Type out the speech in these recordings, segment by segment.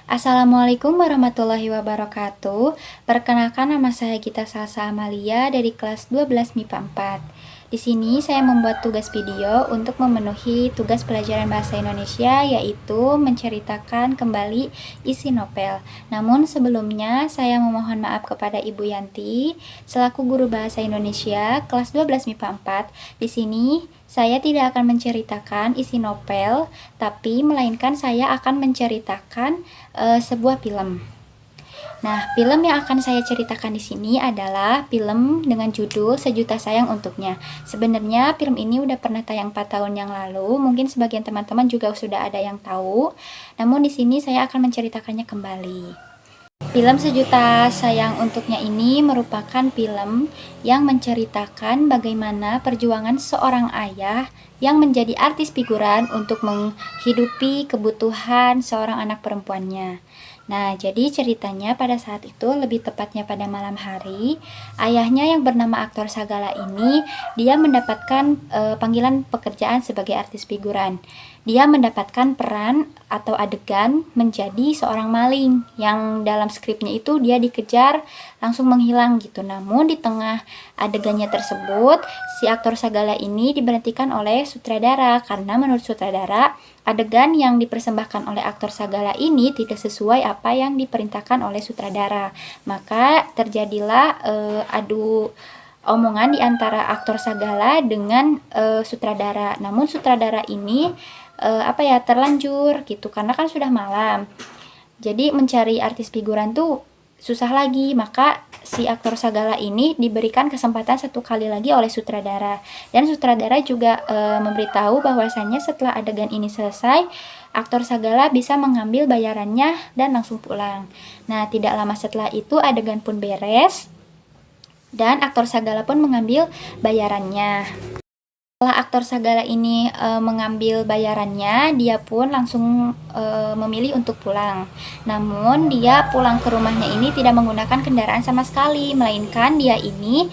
Assalamualaikum warahmatullahi wabarakatuh. Perkenalkan, nama saya Gita Salsa Amalia dari kelas 12 MIPA 4. Di sini saya membuat tugas video untuk memenuhi tugas pelajaran bahasa Indonesia, yaitu menceritakan kembali isi novel. Namun sebelumnya saya memohon maaf kepada Ibu Yanti selaku guru bahasa Indonesia kelas 12 MIPA 4. Di sini saya tidak akan menceritakan isi novel, tapi melainkan saya akan menceritakan sebuah film. Nah, film yang akan saya ceritakan di sini adalah film dengan judul Sejuta Sayang Untuknya. Sebenarnya film ini udah pernah tayang 4 tahun yang lalu, mungkin sebagian teman-teman juga sudah ada yang tahu. Namun di sini saya akan menceritakannya kembali. Film Sejuta Sayang Untuknya ini merupakan film yang menceritakan bagaimana perjuangan seorang ayah yang menjadi artis figuran untuk menghidupi kebutuhan seorang anak perempuannya. Nah, jadi ceritanya pada saat itu, lebih tepatnya pada malam hari, ayahnya yang bernama Aktor Sagala ini, dia mendapatkan panggilan pekerjaan sebagai artis figuran. Dia mendapatkan peran atau adegan menjadi seorang maling yang dalam skripnya itu dia dikejar langsung menghilang gitu. Namun di tengah adegannya tersebut, si Aktor Sagala ini diberhentikan oleh sutradara karena menurut sutradara adegan yang dipersembahkan oleh Aktor Sagala ini tidak sesuai apa yang diperintahkan oleh sutradara. Maka terjadilah adu omongan di antara Aktor Sagala dengan sutradara. Namun sutradara ini terlanjur gitu karena kan sudah malam. Jadi mencari artis figuran tuh susah lagi, maka si Aktor Sagala ini diberikan kesempatan satu kali lagi oleh sutradara, dan sutradara juga memberitahu bahwasannya setelah adegan ini selesai, Aktor Sagala bisa mengambil bayarannya dan langsung pulang. Nah, tidak lama setelah itu adegan pun beres dan Aktor Sagala pun mengambil bayarannya. Setelah Aktor Sagala ini mengambil bayarannya, dia pun langsung memilih untuk pulang. Namun dia pulang ke rumahnya ini tidak menggunakan kendaraan sama sekali, melainkan dia ini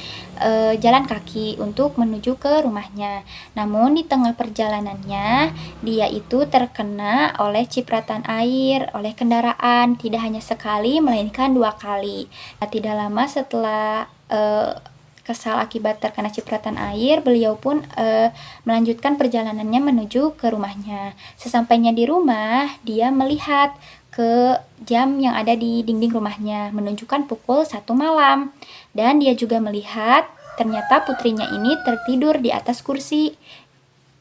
jalan kaki untuk menuju ke rumahnya. Namun di tengah perjalanannya, dia itu terkena oleh cipratan air oleh kendaraan, tidak hanya sekali melainkan 2 kali. Nah, tidak lama setelah kesal akibat terkena cipratan air, beliau pun melanjutkan perjalanannya menuju ke rumahnya. Sesampainya di rumah, dia melihat ke jam yang ada di dinding rumahnya, menunjukkan pukul 1 malam. Dan dia juga melihat ternyata putrinya ini tertidur di atas kursi,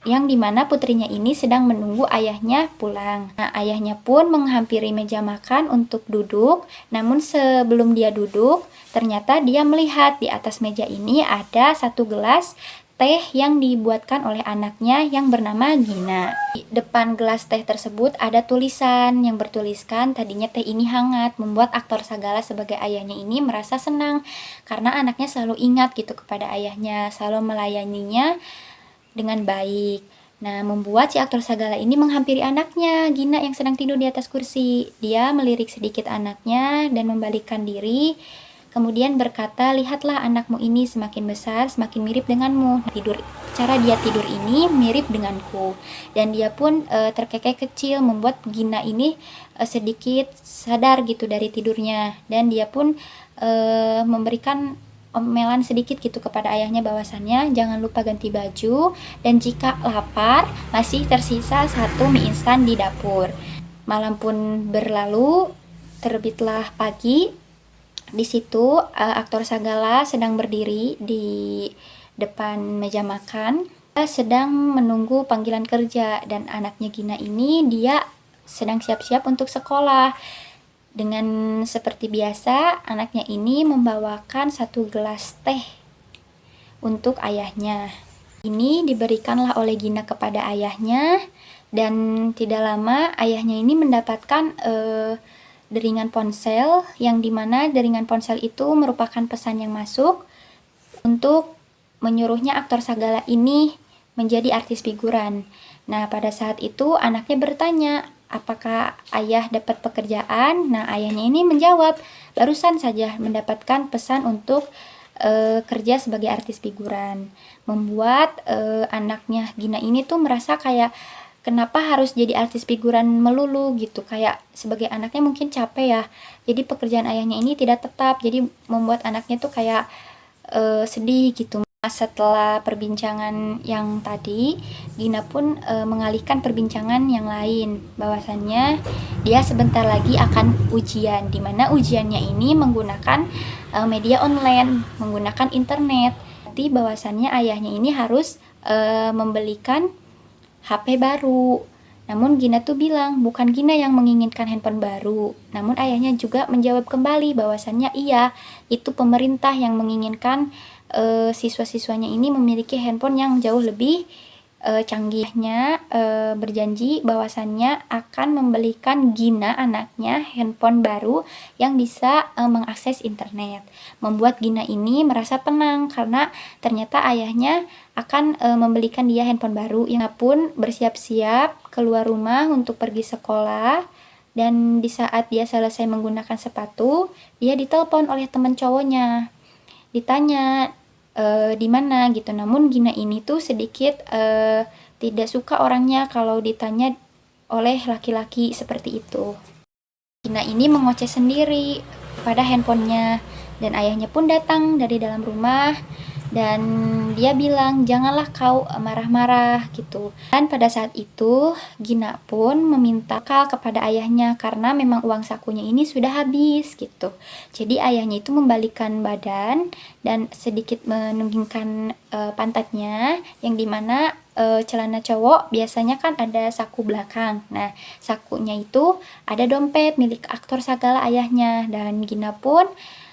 yang dimana putrinya ini sedang menunggu ayahnya pulang. Nah, ayahnya pun menghampiri meja makan untuk duduk, namun sebelum dia duduk, ternyata dia melihat di atas meja ini ada 1 gelas teh yang dibuatkan oleh anaknya yang bernama Gina. Di depan gelas teh tersebut ada tulisan yang bertuliskan tadinya teh ini hangat, membuat Aktor Sagala sebagai ayahnya ini merasa senang karena anaknya selalu ingat gitu kepada ayahnya, selalu melayaninya dengan baik. Nah, membuat si Aktor Sagala ini menghampiri anaknya, Gina yang sedang tidur di atas kursi. Dia melirik sedikit anaknya dan membalikkan diri, kemudian berkata, "Lihatlah anakmu ini semakin besar, semakin mirip denganmu. Cara dia tidur ini mirip denganku." Dan dia pun terkekeh kecil, membuat Gina ini sedikit sadar gitu dari tidurnya. Dan dia pun memberikan omelan sedikit gitu kepada ayahnya bahwasannya jangan lupa ganti baju, dan jika lapar masih tersisa 1 mie instan di dapur. Malam pun berlalu, terbitlah pagi. Di situ Aktor Sagala sedang berdiri di depan meja makan, sedang menunggu panggilan kerja, dan anaknya Gina ini dia sedang siap-siap untuk sekolah. Dengan seperti biasa, anaknya ini membawakan 1 gelas teh untuk ayahnya. Ini diberikanlah oleh Gina kepada ayahnya, dan tidak lama ayahnya ini mendapatkan deringan ponsel, yang dimana deringan ponsel itu merupakan pesan yang masuk untuk menyuruhnya Aktor Sagala ini menjadi artis figuran. Nah, pada saat itu anaknya bertanya, apakah ayah dapat pekerjaan? Nah, ayahnya ini menjawab, barusan saja mendapatkan pesan untuk kerja sebagai artis figuran. Membuat anaknya Gina ini tuh merasa kayak kenapa harus jadi artis figuran melulu gitu, kayak sebagai anaknya mungkin capek ya, jadi pekerjaan ayahnya ini tidak tetap, jadi membuat anaknya tuh kayak sedih gitu. Setelah perbincangan yang tadi, Gina pun mengalihkan perbincangan yang lain, bahwasannya dia sebentar lagi akan ujian, dimana ujiannya ini menggunakan media online, menggunakan internet. Berarti bahwasannya ayahnya ini harus membelikan HP baru. Namun Gina tuh bilang bukan Gina yang menginginkan handphone baru. Namun ayahnya juga menjawab kembali bahwasannya iya, itu pemerintah yang menginginkan siswa-siswanya ini memiliki handphone yang jauh lebih canggihnya. Berjanji bahwasannya akan membelikan Gina anaknya handphone baru yang bisa mengakses internet. Membuat Gina ini merasa tenang karena ternyata ayahnya akan membelikan dia handphone baru. Yang pun bersiap-siap keluar rumah untuk pergi sekolah, dan di saat dia selesai menggunakan sepatu, dia ditelepon oleh teman cowoknya. Ditanya di mana gitu. Namun Gina ini tuh sedikit tidak suka orangnya kalau ditanya oleh laki-laki seperti itu. Gina ini mengoceh sendiri pada handphonenya, dan ayahnya pun datang dari dalam rumah dan dia bilang janganlah kau marah-marah gitu. Dan pada saat itu Gina pun meminta kepada ayahnya karena memang uang sakunya ini sudah habis gitu. Jadi ayahnya itu membalikkan badan dan sedikit menunggingkan pantatnya, yang dimana celana cowok biasanya kan ada saku belakang. Nah, sakunya itu ada dompet milik aktor Sagala ayahnya, dan Gina pun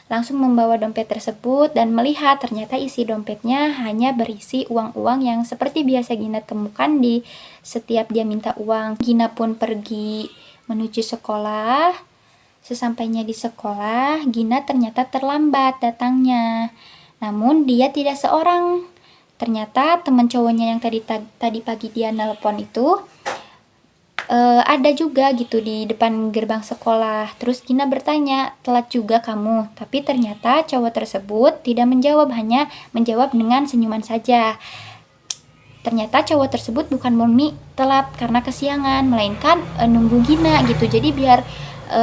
langsung membawa dompet tersebut dan melihat ternyata isi dompetnya hanya berisi uang-uang yang seperti biasa Gina temukan di setiap dia minta uang. Gina pun pergi menuju sekolah. Sesampainya di sekolah, Gina ternyata terlambat datangnya. Namun dia tidak seorang. Ternyata teman cowoknya yang tadi pagi dia nelpon itu ada juga gitu di depan gerbang sekolah. Terus Gina bertanya, telat juga kamu? Tapi ternyata cowok tersebut tidak menjawab, hanya menjawab dengan senyuman saja. Ternyata cowok tersebut bukan murni telat karena kesiangan, melainkan nunggu Gina gitu. Jadi biar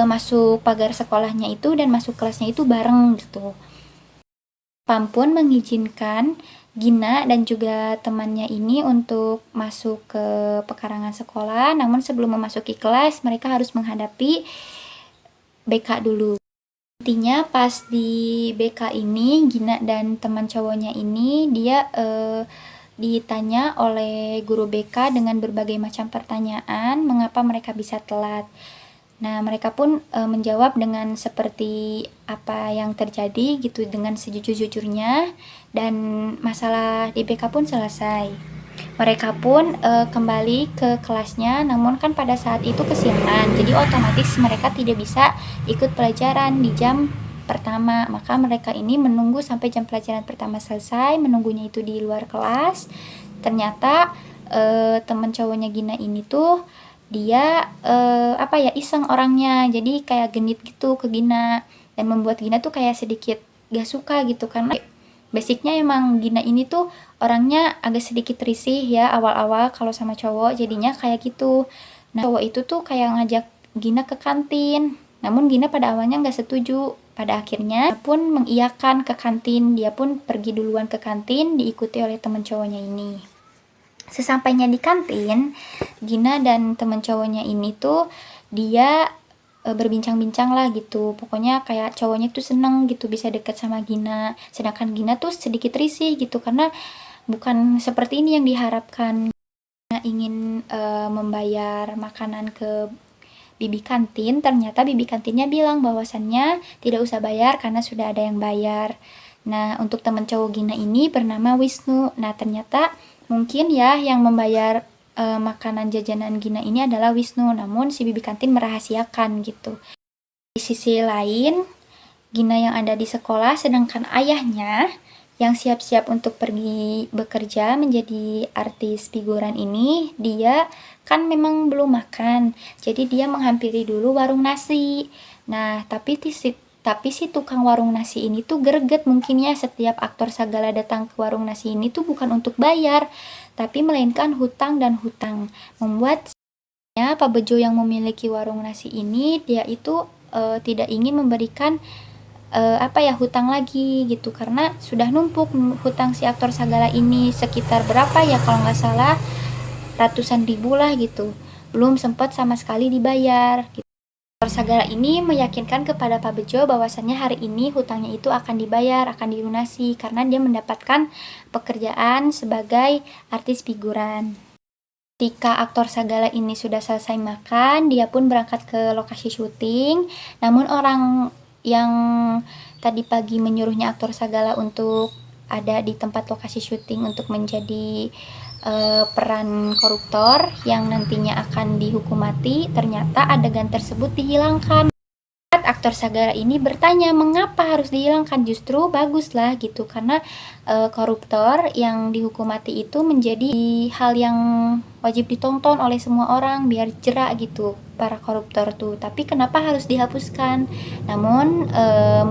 masuk pagar sekolahnya itu dan masuk kelasnya itu bareng gitu. Pam pun mengizinkan Gina dan juga temannya ini untuk masuk ke pekarangan sekolah. Namun sebelum memasuki kelas, mereka harus menghadapi BK dulu. Intinya pas di BK ini, Gina dan teman cowoknya ini, dia ditanya oleh guru BK dengan berbagai macam pertanyaan mengapa mereka bisa telat. Nah, mereka pun menjawab dengan seperti apa yang terjadi gitu, dengan sejujur-jujurnya, dan masalah di BK pun selesai. Mereka pun kembali ke kelasnya, namun kan pada saat itu kesiangan, jadi otomatis mereka tidak bisa ikut pelajaran di jam pertama. Maka mereka ini menunggu sampai jam pelajaran pertama selesai, menunggunya itu di luar kelas. Ternyata teman cowoknya Gina ini tuh dia iseng orangnya, jadi kayak genit gitu ke Gina, dan membuat Gina tuh kayak sedikit gak suka gitu, karena basicnya emang Gina ini tuh orangnya agak sedikit risih ya awal-awal kalau sama cowok, jadinya kayak gitu. Nah, cowok itu tuh kayak ngajak Gina ke kantin, namun Gina pada awalnya gak setuju. Pada akhirnya pun mengiyakan ke kantin, dia pun pergi duluan ke kantin diikuti oleh teman cowoknya ini. Sesampainya di kantin, Gina dan temen cowoknya ini tuh dia berbincang-bincang lah gitu. Pokoknya kayak cowoknya tuh seneng gitu bisa deket sama Gina, sedangkan Gina tuh sedikit risih gitu karena bukan seperti ini yang diharapkan. Gina ingin membayar makanan ke bibi kantin, ternyata bibi kantinnya bilang bahwasannya tidak usah bayar karena sudah ada yang bayar. Nah, untuk temen cowok Gina ini bernama Wisnu. Nah, ternyata mungkin ya yang membayar makanan jajanan Gina ini adalah Wisnu, namun si bibi kantin merahasiakan gitu. Di sisi lain, Gina yang ada di sekolah, sedangkan ayahnya yang siap-siap untuk pergi bekerja menjadi artis figuran ini, dia kan memang belum makan, jadi dia menghampiri dulu warung nasi. Nah, tapi si tukang warung nasi ini tuh greget mungkin ya, setiap aktor Sagala datang ke warung nasi ini tuh bukan untuk bayar, tapi melainkan hutang dan hutang. Membuat Pak Bejo yang memiliki warung nasi ini, dia itu tidak ingin memberikan hutang lagi gitu, karena sudah numpuk hutang si aktor Sagala ini sekitar berapa ya, kalau nggak salah ratusan ribu lah gitu, belum sempat sama sekali dibayar gitu. Aktor Sagala ini meyakinkan kepada Pak Bejo bahwasannya hari ini hutangnya itu akan dibayar, akan dilunasi, karena dia mendapatkan pekerjaan sebagai artis figuran. Ketika aktor Sagala ini sudah selesai makan, dia pun berangkat ke lokasi syuting. Namun orang yang tadi pagi menyuruhnya aktor Sagala untuk ada di tempat lokasi syuting untuk menjadi peran koruptor yang nantinya akan dihukum mati, ternyata adegan tersebut dihilangkan. Aktor Sagala ini bertanya mengapa harus dihilangkan, justru baguslah gitu, karena koruptor yang dihukum mati itu menjadi hal yang wajib ditonton oleh semua orang biar jerak gitu para koruptor tuh. Tapi kenapa harus dihapuskan? Namun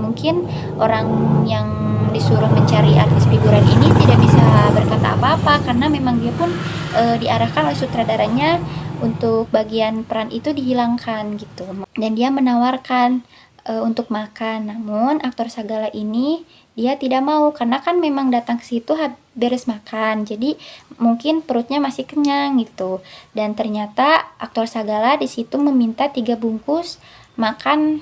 mungkin orang yang disuruh mencari artis figuran ini tidak bisa berkata apa-apa, karena memang dia pun diarahkan oleh sutradaranya untuk bagian peran itu dihilangkan gitu, dan dia menawarkan untuk makan. Namun aktor Sagala ini dia tidak mau, karena kan memang datang ke situ beres makan, jadi mungkin perutnya masih kenyang gitu. Dan ternyata aktor Sagala di situ meminta 3 bungkus makan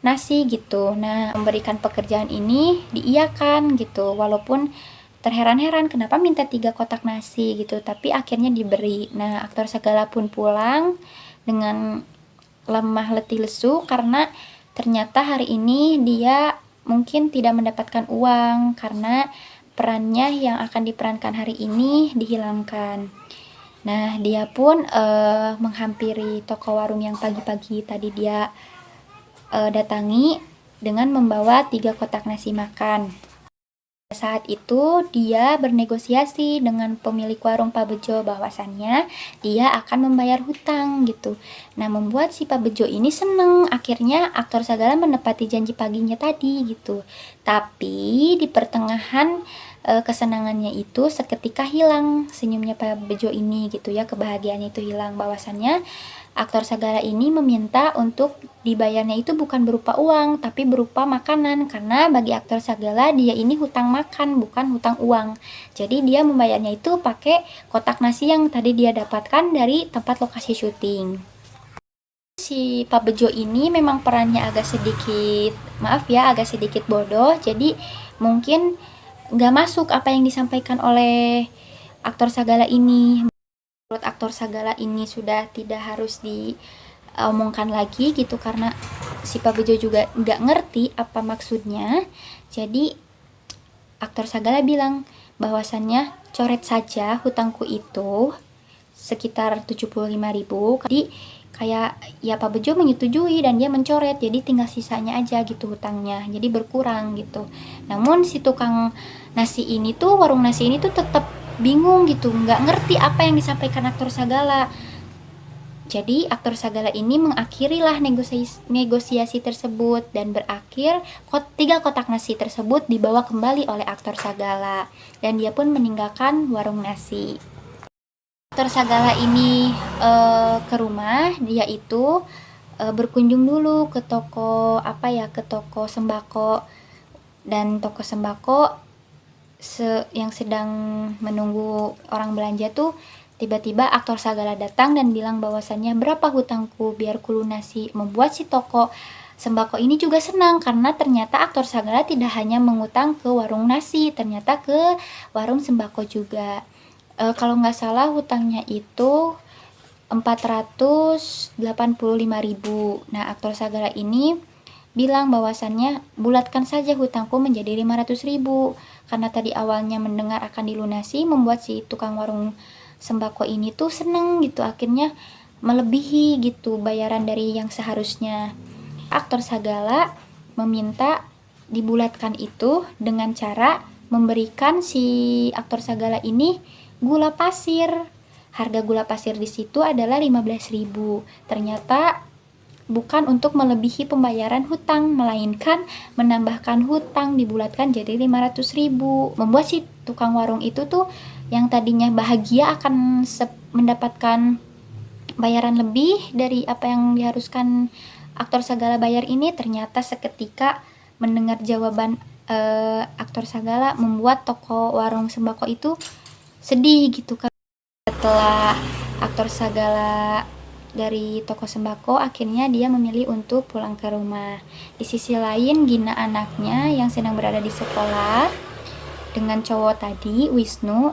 nasi gitu. Nah, memberikan pekerjaan ini diiyakan gitu, walaupun terheran-heran kenapa minta 3 kotak nasi gitu, tapi akhirnya diberi. Nah, aktor Sagala pun pulang dengan lemah letih lesu, karena ternyata hari ini dia mungkin tidak mendapatkan uang karena perannya yang akan diperankan hari ini dihilangkan. Nah, dia pun menghampiri toko warung yang pagi-pagi tadi dia datangi dengan membawa 3 kotak nasi makan. Saat itu dia bernegosiasi dengan pemilik warung Pak Bejo bahwasannya dia akan membayar hutang gitu. Nah, membuat si Pak Bejo ini seneng. Akhirnya aktor Sagala menepati janji paginya tadi gitu. Tapi di pertengahan kesenangannya itu seketika hilang senyumnya Pak Bejo ini gitu ya, kebahagiaannya itu hilang. Bahwasannya aktor Sagala ini meminta untuk dibayarnya itu bukan berupa uang, tapi berupa makanan, karena bagi aktor Sagala dia ini hutang makan, bukan hutang uang. Jadi dia membayarnya itu pakai kotak nasi yang tadi dia dapatkan dari tempat lokasi syuting. Si Pak Bejo ini memang perannya agak sedikit, agak sedikit bodoh, jadi mungkin nggak masuk apa yang disampaikan oleh aktor Sagala ini. Menurut aktor Sagala ini sudah tidak harus diomongkan lagi gitu, karena si Pak Bejo juga nggak ngerti apa maksudnya. Jadi aktor Sagala bilang bahwasannya coret saja hutangku itu sekitar 75.000. Jadi kayak ya Pak Bejo menyetujui dan dia mencoret, jadi tinggal sisanya aja gitu hutangnya, jadi berkurang gitu. Namun si tukang nasi ini tuh, warung nasi ini tuh tetap bingung gitu, nggak ngerti apa yang disampaikan aktor Sagala. Jadi aktor Sagala ini mengakhirilah negosiasi tersebut, dan berakhir 3 kotak nasi tersebut dibawa kembali oleh aktor Sagala, dan dia pun meninggalkan warung nasi. Aktor Sagala ini ke rumah, dia itu berkunjung dulu ke toko ke toko sembako, dan toko sembako yang sedang menunggu orang belanja tuh tiba-tiba aktor Sagala datang dan bilang bahwasannya berapa hutangku biar kulunasi. Membuat si toko sembako ini juga senang, karena ternyata aktor Sagala tidak hanya mengutang ke warung nasi, ternyata ke warung sembako juga. Kalau nggak salah hutangnya itu 485.000. Nah, aktor Sagala ini bilang bahwasannya bulatkan saja hutangku menjadi 500.000, karena tadi awalnya mendengar akan dilunasi. Membuat si tukang warung sembako ini tuh seneng gitu, akhirnya melebihi gitu bayaran dari yang seharusnya. Aktor Sagala meminta dibulatkan itu dengan cara memberikan si aktor Sagala ini gula pasir. Harga gula pasir di situ adalah 15.000. Ternyata bukan untuk melebihi pembayaran hutang, melainkan menambahkan hutang, dibulatkan jadi 500.000. Membuat si tukang warung itu tuh yang tadinya bahagia akan mendapatkan bayaran lebih dari apa yang diharuskan aktor Sagala bayar ini, ternyata seketika mendengar jawaban aktor Sagala membuat toko warung sembako itu sedih gitu kan. Setelah aktor Sagala dari toko sembako, akhirnya dia memilih untuk pulang ke rumah. Di sisi lain, Gina anaknya yang sedang berada di sekolah dengan cowok tadi, Wisnu,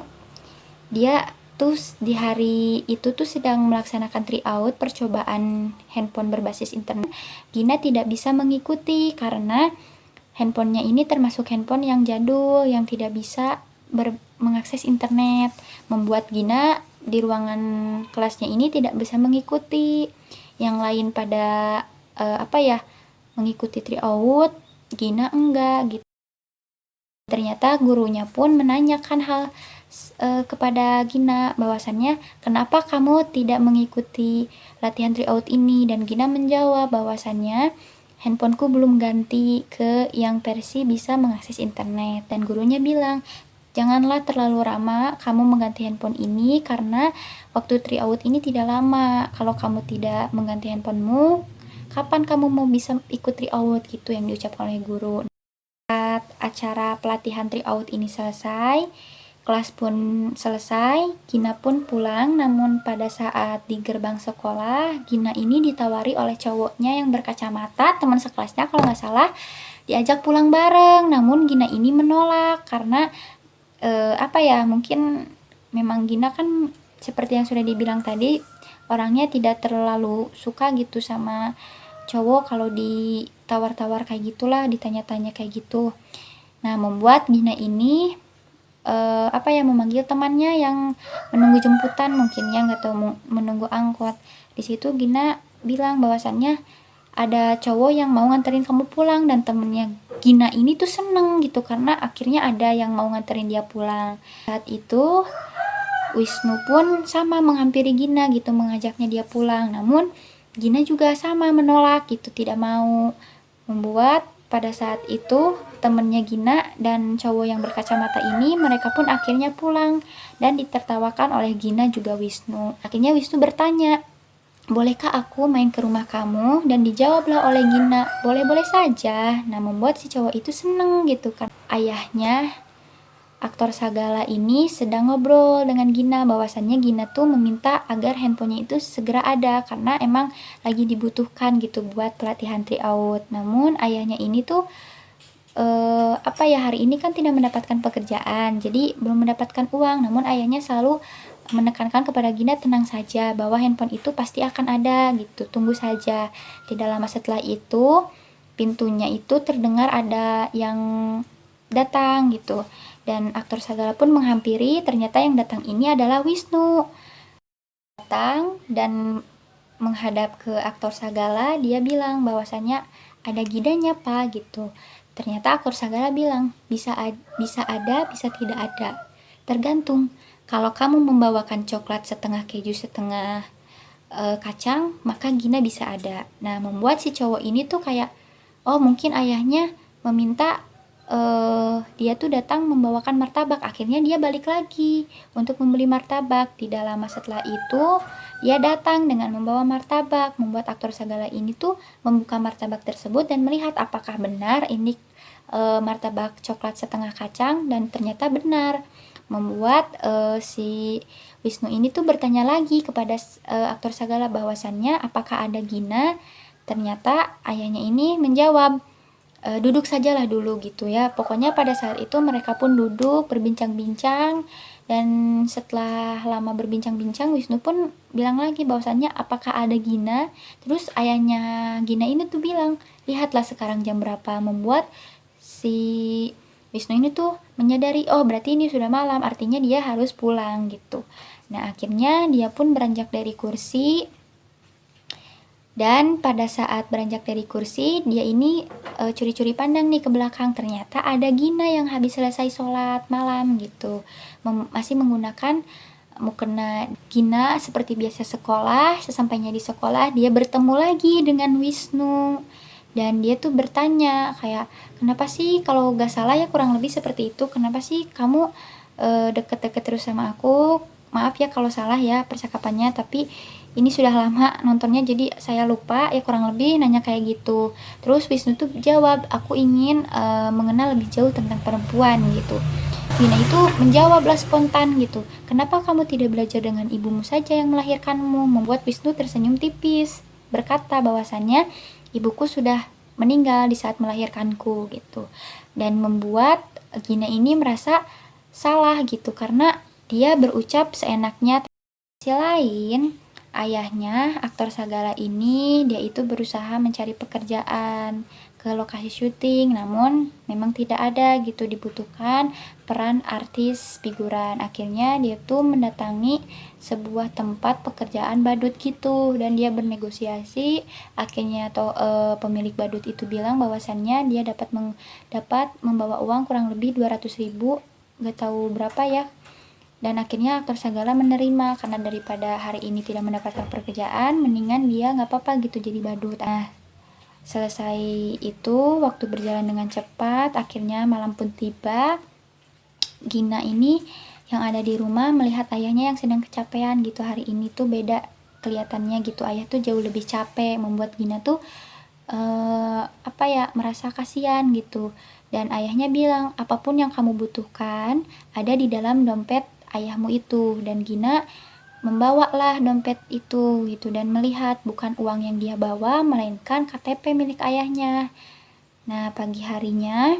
dia tuh di hari itu tuh sedang melaksanakan tryout percobaan handphone berbasis internet. Gina tidak bisa mengikuti karena handphonenya ini termasuk handphone yang jadul, yang tidak bisa mengakses internet, membuat Gina di ruangan kelasnya ini tidak bisa mengikuti. Yang lain pada mengikuti tryout, Gina enggak gitu. Ternyata gurunya pun menanyakan hal kepada Gina bahwasannya kenapa kamu tidak mengikuti latihan tryout ini, dan Gina menjawab bahwasannya handphoneku belum ganti ke yang versi bisa mengakses internet, dan gurunya bilang janganlah terlalu lama kamu mengganti handphone ini karena waktu tryout ini tidak lama. Kalau kamu tidak mengganti handphonemu, kapan kamu mau bisa ikut tryout, gitu yang diucapkan oleh guru. Saat acara pelatihan tryout ini selesai, kelas pun selesai, Gina pun pulang. Namun pada saat di gerbang sekolah, Gina ini ditawari oleh cowoknya yang berkacamata, teman sekelasnya kalau nggak salah, diajak pulang bareng. Namun Gina ini menolak karena mungkin memang Gina kan seperti yang sudah dibilang tadi, orangnya tidak terlalu suka gitu sama cowok kalau ditawar-tawar kayak gitulah, ditanya-tanya kayak gitu. Nah, membuat Gina ini memanggil temannya yang menunggu jemputan, mungkin ya nggak tahu, menunggu angkot. Di situ Gina bilang bahwasannya ada cowok yang mau nganterin kamu pulang, dan temennya Gina ini tuh seneng gitu karena akhirnya ada yang mau nganterin dia pulang. Saat itu Wisnu pun sama menghampiri Gina gitu, mengajaknya dia pulang. Namun Gina juga sama menolak gitu, tidak mau. Membuat pada saat itu temennya Gina dan cowok yang berkacamata ini, mereka pun akhirnya pulang dan ditertawakan oleh Gina juga Wisnu. Akhirnya Wisnu bertanya, bolehkah aku main ke rumah kamu? Dan dijawablah oleh Gina, boleh-boleh saja. Nah, membuat si cowok itu seneng gitu kan. Ayahnya aktor Sagala ini sedang ngobrol dengan Gina bahwasannya Gina tuh meminta agar handphonenya itu segera ada karena emang lagi dibutuhkan gitu buat pelatihan tryout. Namun ayahnya ini tuh hari ini kan tidak mendapatkan pekerjaan, jadi belum mendapatkan uang. Namun ayahnya selalu menekankan kepada Gina, tenang saja bahwa handphone itu pasti akan ada gitu, tunggu saja. Tidak lama setelah itu pintunya itu terdengar ada yang datang gitu, dan aktor Sagala pun menghampiri. Ternyata yang datang ini adalah Wisnu. Datang dan menghadap ke aktor Sagala, dia bilang bahwasannya ada Ginanya Pak gitu. Ternyata aktor Sagala bilang bisa ada, bisa tidak ada, tergantung. Kalau kamu membawakan coklat setengah keju setengah kacang, maka Gina bisa ada. Nah, membuat si cowok ini tuh kayak, oh mungkin ayahnya meminta dia tuh datang membawakan martabak. Akhirnya dia balik lagi untuk membeli martabak. Tidak lama setelah itu dia datang dengan membawa martabak, membuat aktor Sagala ini tuh membuka martabak tersebut dan melihat apakah benar ini martabak coklat setengah kacang, dan ternyata benar. Membuat si Wisnu ini tuh bertanya lagi kepada aktor Sagala bahwasannya apakah ada Gina. Ternyata ayahnya ini menjawab, duduk sajalah dulu gitu ya. Pokoknya pada saat itu mereka pun duduk berbincang-bincang, dan setelah lama berbincang-bincang Wisnu pun bilang lagi bahwasannya apakah ada Gina. Terus ayahnya Gina ini tuh bilang, lihatlah sekarang jam berapa. Membuat si Wisnu ini tuh menyadari, oh berarti ini sudah malam, artinya dia harus pulang gitu. Nah, akhirnya dia pun beranjak dari kursi. Dan pada saat beranjak dari kursi, dia ini curi-curi pandang nih ke belakang. Ternyata ada Gina yang habis selesai sholat malam gitu. Masih menggunakan mukena Gina seperti biasa sekolah. Sesampainya di sekolah, dia bertemu lagi dengan Wisnu. Dan dia tuh bertanya kayak, kenapa sih, kalau gak salah ya kurang lebih seperti itu, kenapa sih kamu deket-deket terus sama aku. Maaf ya kalau salah ya percakapannya, tapi ini sudah lama nontonnya jadi saya lupa ya, kurang lebih nanya kayak gitu. Terus Wisnu tuh jawab, aku ingin mengenal lebih jauh tentang perempuan gitu. Gina itu menjawablah spontan gitu, kenapa kamu tidak belajar dengan ibumu saja yang melahirkanmu? Membuat Wisnu tersenyum tipis, berkata bahwasannya ibuku sudah meninggal di saat melahirkanku gitu. Dan membuat Gina ini merasa salah gitu karena dia berucap seenaknya. Sisi lain, ayahnya, aktor Sagala ini, dia itu berusaha mencari pekerjaan ke lokasi syuting, namun memang tidak ada gitu, dibutuhkan peran artis figuran. Akhirnya dia tuh mendatangi sebuah tempat pekerjaan badut gitu, dan dia bernegosiasi. Akhirnya pemilik badut itu bilang bahwasannya dia dapat membawa uang kurang lebih 200.000, gak tahu berapa ya. Dan akhirnya aktor Sagala menerima karena daripada hari ini tidak mendapatkan pekerjaan, mendingan dia nggak apa-apa gitu jadi badut. Nah, selesai itu waktu berjalan dengan cepat, akhirnya malam pun tiba. Gina ini yang ada di rumah melihat ayahnya yang sedang kecapean gitu. Hari ini tuh beda kelihatannya gitu, ayah tuh jauh lebih capek, membuat Gina tuh merasa kasihan gitu. Dan ayahnya bilang, apapun yang kamu butuhkan ada di dalam dompet ayahmu itu. Dan Gina membawalah dompet itu gitu, dan melihat bukan uang yang dia bawa melainkan KTP milik ayahnya. Nah, pagi harinya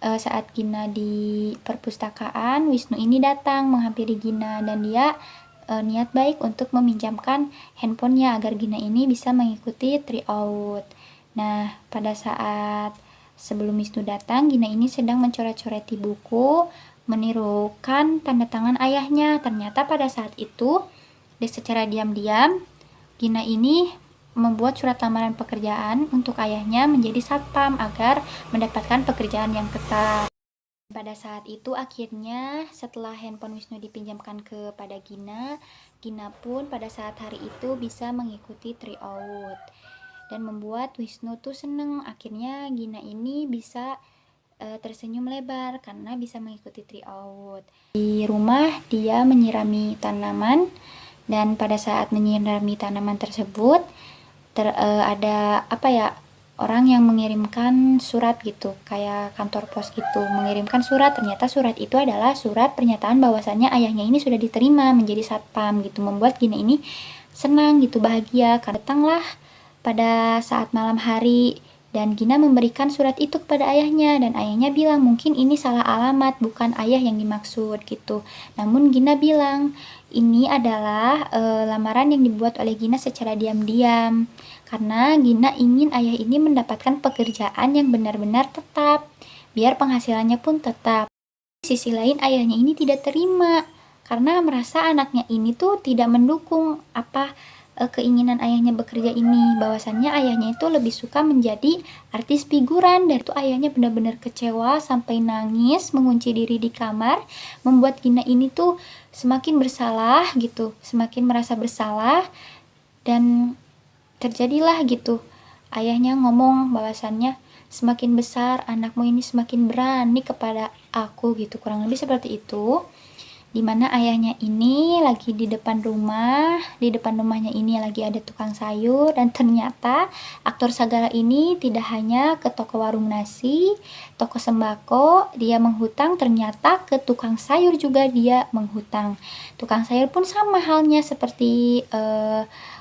saat Gina di perpustakaan, Wisnu ini datang menghampiri Gina, dan dia niat baik untuk meminjamkan handphonenya agar Gina ini bisa mengikuti tryout. Nah, pada saat sebelum Wisnu datang, Gina ini sedang mencoret-coreti buku, menirukan tanda tangan ayahnya. Ternyata pada saat itu, secara diam-diam, Gina ini membuat surat lamaran pekerjaan untuk ayahnya menjadi satpam agar mendapatkan pekerjaan yang tetap. Pada saat itu akhirnya setelah handphone Wisnu dipinjamkan kepada Gina, Gina pun pada saat hari itu bisa mengikuti tryout. Dan membuat Wisnu tuh seneng. Akhirnya Gina ini bisa tersenyum lebar karena bisa mengikuti tryout. Di rumah dia menyirami tanaman, dan pada saat menyirami tanaman tersebut ada orang yang mengirimkan surat gitu, kayak kantor pos gitu, mengirimkan surat. Ternyata surat itu adalah surat pernyataan bahwasannya ayahnya ini sudah diterima menjadi satpam gitu, membuat Gina ini senang gitu, bahagia. Datanglah pada saat malam hari, dan Gina memberikan surat itu kepada ayahnya, dan ayahnya bilang mungkin ini salah alamat, bukan ayah yang dimaksud gitu. Namun Gina bilang ini adalah lamaran yang dibuat oleh Gina secara diam-diam, karena Gina ingin ayah ini mendapatkan pekerjaan yang benar-benar tetap, biar penghasilannya pun tetap. Di sisi lain ayahnya ini tidak terima, karena merasa anaknya ini tuh tidak mendukung keinginan ayahnya bekerja ini, bahwasannya ayahnya itu lebih suka menjadi artis figuran. Dan itu ayahnya benar-benar kecewa sampai nangis, mengunci diri di kamar, membuat Gina ini tuh semakin bersalah gitu, semakin merasa bersalah. Dan terjadilah gitu, ayahnya ngomong bahwasannya semakin besar anakmu ini semakin berani kepada aku gitu, kurang lebih seperti itu. Dimana ayahnya ini lagi di depan rumahnya ini lagi ada tukang sayur, dan ternyata aktor Sagala ini tidak hanya ke toko warung nasi, toko sembako dia menghutang, ternyata ke tukang sayur juga dia menghutang. Tukang sayur pun sama halnya seperti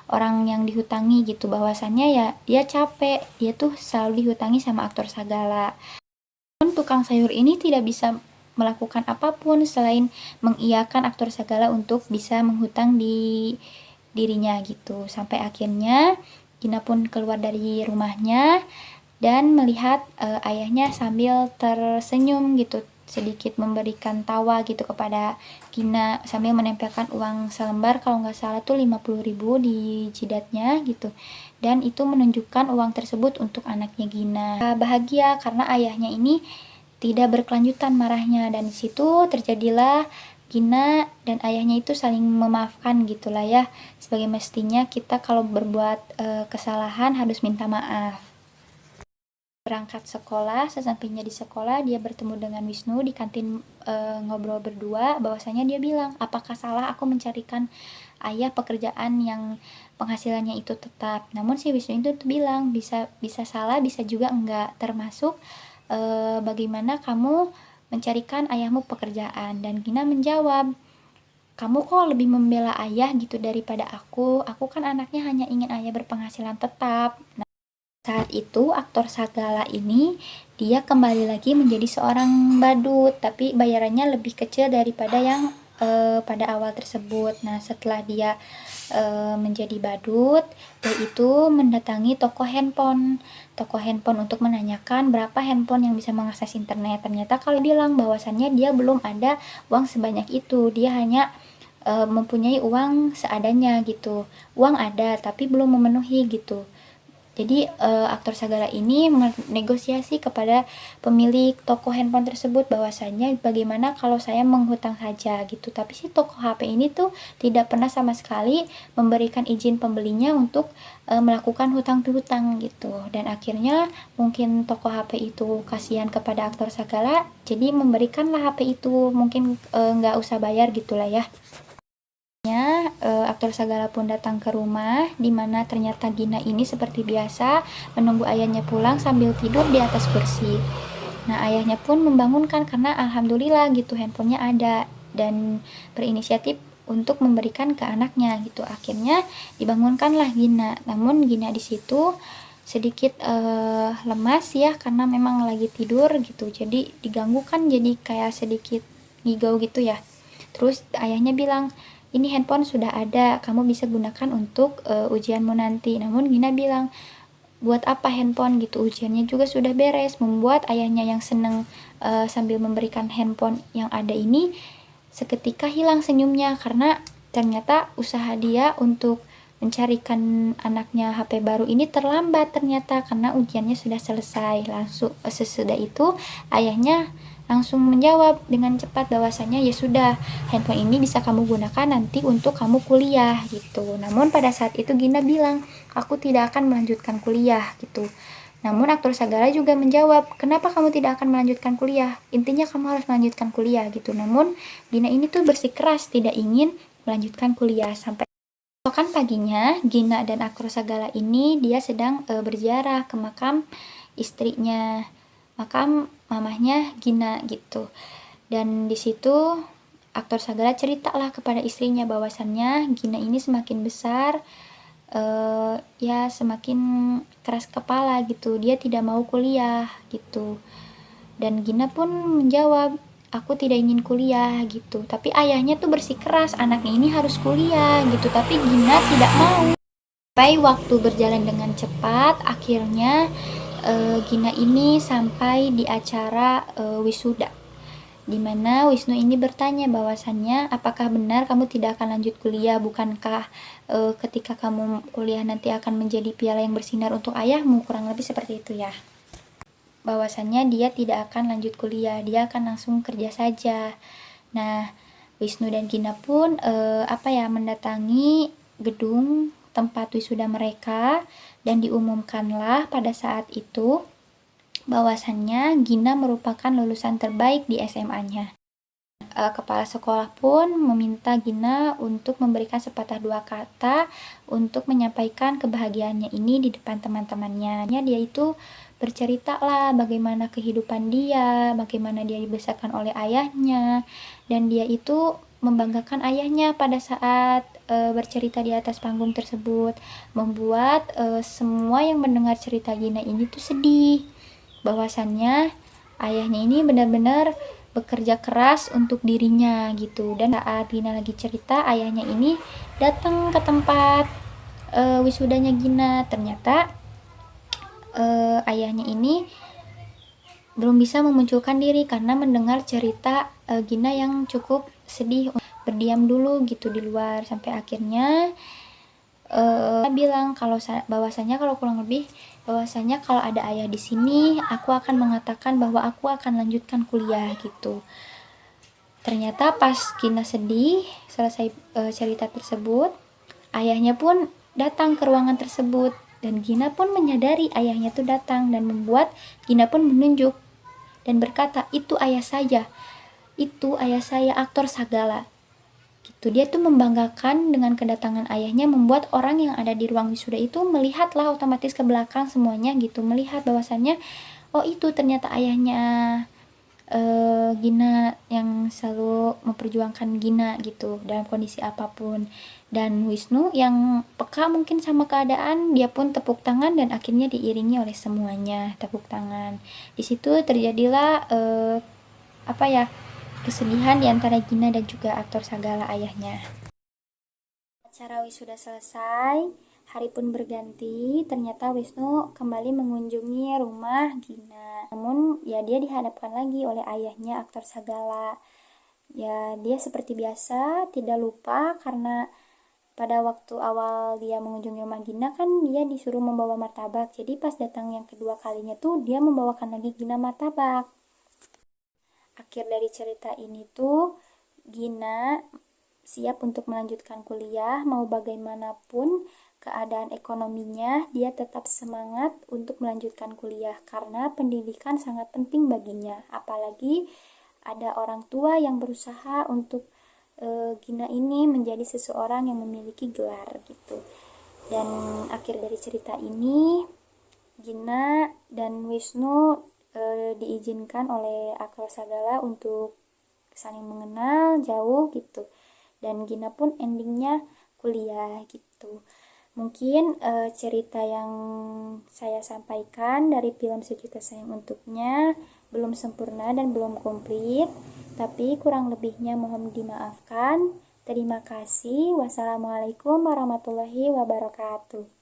orang yang dihutangi gitu, bahwasannya ya dia capek, dia tuh selalu dihutangi sama aktor Sagala. Tukang sayur ini tidak bisa melakukan apapun selain mengiyakan aktor Sagala untuk bisa menghutang di dirinya gitu. Sampai akhirnya Gina pun keluar dari rumahnya dan melihat ayahnya sambil tersenyum gitu, sedikit memberikan tawa gitu kepada Gina sambil menempelkan uang selembar, kalau nggak salah tuh 50.000 di jidatnya gitu. Dan itu menunjukkan uang tersebut untuk anaknya Gina. Bahagia karena ayahnya ini tidak berkelanjutan marahnya, dan disitu terjadilah Gina dan ayahnya itu saling memaafkan gitulah ya. Sebagai mestinya kita kalau berbuat kesalahan harus minta maaf. berangkat sekolah, sesampainya di sekolah dia bertemu dengan Wisnu di kantin, ngobrol berdua. Bahwasanya dia bilang, apakah salah aku mencarikan ayah pekerjaan yang penghasilannya itu tetap. Namun si Wisnu itu tuh bilang bisa bisa salah, bisa juga enggak, termasuk bagaimana kamu mencarikan ayahmu pekerjaan. Dan Gina menjawab, kamu kok lebih membela ayah gitu daripada aku kan anaknya hanya ingin ayah berpenghasilan tetap. Saat itu aktor Sagala ini dia kembali lagi menjadi seorang badut, tapi bayarannya lebih kecil daripada yang pada awal tersebut. Nah, setelah dia menjadi badut, dia itu mendatangi toko handphone untuk menanyakan berapa handphone yang bisa mengakses internet. Ternyata kalau bilang bahwasannya dia belum ada uang sebanyak itu, dia hanya mempunyai uang seadanya gitu. Uang ada tapi belum memenuhi gitu. Jadi aktor Sagala ini menegosiasi kepada pemilik toko handphone tersebut bahwasanya bagaimana kalau saya menghutang saja gitu. Tapi si toko HP ini tuh tidak pernah sama sekali memberikan izin pembelinya untuk melakukan hutang piutang gitu. Dan akhirnya mungkin toko HP itu kasihan kepada aktor Sagala, jadi memberikanlah HP itu, mungkin nggak usah bayar gitulah ya. Aktor Sagala pun datang ke rumah, dimana ternyata Gina ini seperti biasa menunggu ayahnya pulang sambil tidur di atas kursi. Nah, ayahnya pun membangunkan karena alhamdulillah gitu handphonenya ada dan berinisiatif untuk memberikan ke anaknya gitu. Akhirnya dibangunkanlah Gina. Namun Gina di situ sedikit lemas ya karena memang lagi tidur gitu. Jadi diganggu kan, jadi kayak sedikit ngigau gitu ya. Terus ayahnya bilang, ini handphone sudah ada, kamu bisa gunakan untuk ujianmu nanti. Namun Gina bilang, buat apa handphone gitu, ujiannya juga sudah beres. Membuat ayahnya yang senang sambil memberikan handphone yang ada ini seketika hilang senyumnya, karena ternyata usaha dia untuk mencarikan anaknya HP baru ini terlambat ternyata karena ujiannya sudah selesai. Langsung sesudah itu ayahnya langsung menjawab dengan cepat bahwasanya ya sudah, handphone ini bisa kamu gunakan nanti untuk kamu kuliah gitu. Namun pada saat itu Gina bilang, aku tidak akan melanjutkan kuliah gitu. Namun aktor Sagala juga menjawab, kenapa kamu tidak akan melanjutkan kuliah? Intinya kamu harus melanjutkan kuliah gitu. Namun Gina ini tuh bersikeras tidak ingin melanjutkan kuliah. Sampai esokan paginya, Gina dan aktor Sagala ini dia sedang berziarah ke makam istrinya, makam mamahnya Gina gitu. Dan di situ aktor Sagala ceritalah kepada istrinya bahwasannya Gina ini semakin besar ya semakin keras kepala gitu, dia tidak mau kuliah gitu. Dan Gina pun menjawab, aku tidak ingin kuliah gitu. Tapi ayahnya tuh bersikeras anaknya ini harus kuliah gitu, tapi Gina tidak mau. Sampai waktu berjalan dengan cepat, akhirnya Gina ini sampai di acara wisuda, dimana Wisnu ini bertanya bahwasannya apakah benar kamu tidak akan lanjut kuliah, bukankah ketika kamu kuliah nanti akan menjadi piala yang bersinar untuk ayahmu, kurang lebih seperti itu ya. Bahwasannya dia tidak akan lanjut kuliah, dia akan langsung kerja saja. Nah, Wisnu dan Gina pun mendatangi gedung tempat wisuda mereka, dan diumumkanlah pada saat itu bahwasannya Gina merupakan lulusan terbaik di SMA-nya. Kepala sekolah pun meminta Gina untuk memberikan sepatah dua kata untuk menyampaikan kebahagiaannya ini di depan teman-temannya. Dia itu bercerita lah bagaimana kehidupan dia, bagaimana dia dibesarkan oleh ayahnya, dan dia itu membanggakan ayahnya pada saat bercerita di atas panggung tersebut, membuat semua yang mendengar cerita Gina ini tuh sedih, bahwasannya ayahnya ini benar-benar bekerja keras untuk dirinya gitu. Dan saat Gina lagi cerita, ayahnya ini datang ke tempat wisudanya Gina. Ternyata ayahnya ini belum bisa memunculkan diri karena mendengar cerita Gina yang cukup sedih, berdiam dulu gitu di luar. Sampai akhirnya bilang bahwasanya kalau kurang lebih bahwasanya kalau ada ayah di sini, aku akan mengatakan bahwa aku akan lanjutkan kuliah gitu. Ternyata pas Gina sedih selesai cerita tersebut, ayahnya pun datang ke ruangan tersebut Dan Gina pun menyadari ayahnya tuh datang dan membuat Gina pun menunjuk dan berkata, itu ayah saya aktor Sagala gitu. Dia tuh membanggakan dengan kedatangan ayahnya, membuat orang yang ada di ruang wisuda itu melihatlah otomatis ke belakang semuanya gitu, melihat bahwasannya oh itu ternyata ayahnya Gina yang selalu memperjuangkan Gina gitu dalam kondisi apapun. Dan Wisnu yang peka mungkin sama keadaan, dia pun tepuk tangan dan akhirnya diiringi oleh semuanya tepuk tangan. Di situ terjadilah kesedihan di antara Gina dan juga aktor Sagala ayahnya. Acara wisuda selesai, hari pun berganti. Ternyata Wisnu kembali mengunjungi rumah Gina. Namun ya dia dihadapkan lagi oleh ayahnya aktor Sagala. Ya dia seperti biasa tidak lupa, karena pada waktu awal dia mengunjungi rumah Gina kan dia disuruh membawa martabak. Jadi pas datang yang kedua kalinya tuh dia membawakan lagi Gina martabak. Akhir dari cerita ini tuh Gina siap untuk melanjutkan kuliah, mau bagaimanapun keadaan ekonominya, dia tetap semangat untuk melanjutkan kuliah karena pendidikan sangat penting baginya. Apalagi ada orang tua yang berusaha untuk Gina ini menjadi seseorang yang memiliki gelar gitu. Dan akhir dari cerita ini, Gina dan Wisnu diizinkan oleh aktor Sagala untuk saling mengenal jauh gitu. Dan Gina pun endingnya kuliah gitu. Mungkin cerita yang saya sampaikan dari film Sejuta Sayang Untuknya belum sempurna dan belum komplit, tapi kurang lebihnya mohon dimaafkan. Terima kasih. Wassalamualaikum warahmatullahi wabarakatuh.